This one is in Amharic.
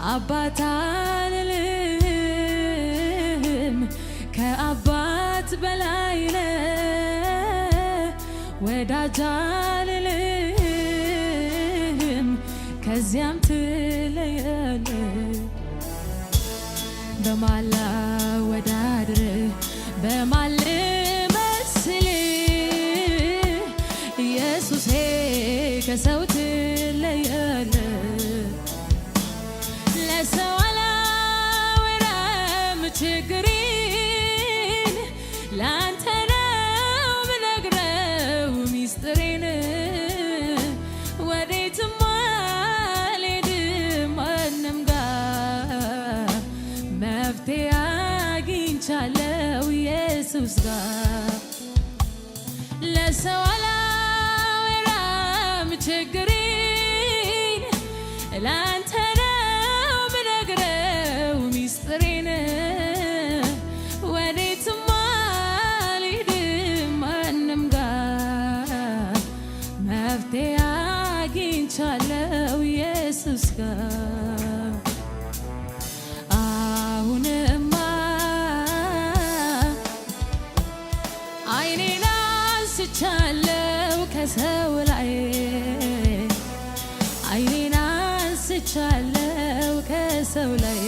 አባት አልልም ከአባት በላይ ነህ ወዳጅ አልልም ከዚያም ትለያለህ በማን ላወዳድርህ በማን ልመስልህ ኢየሱሴ ከሰው ትለያለህ ለሰው አላወራም ችግሬን ላንተ ነው ምነግረው ሚስጥሬን ወዴትም አልሄድም ማንም ጋር መፍትሄ አግኝቻለሁ ኢየሱስ ጋር ለሰው አላወራም ችግሬን ላንተ ነው ምነግረው ሚስጥሬን ወዴትም አልሄድም ማንም ጋር መፍትሄ አግኝቻለሁ ኢየሱስ ጋር አሁንማ ዓይኔን አንስቻለሁ ከሰው ላይ ዓይኔን አንስቻለሁ ከሰው ላይ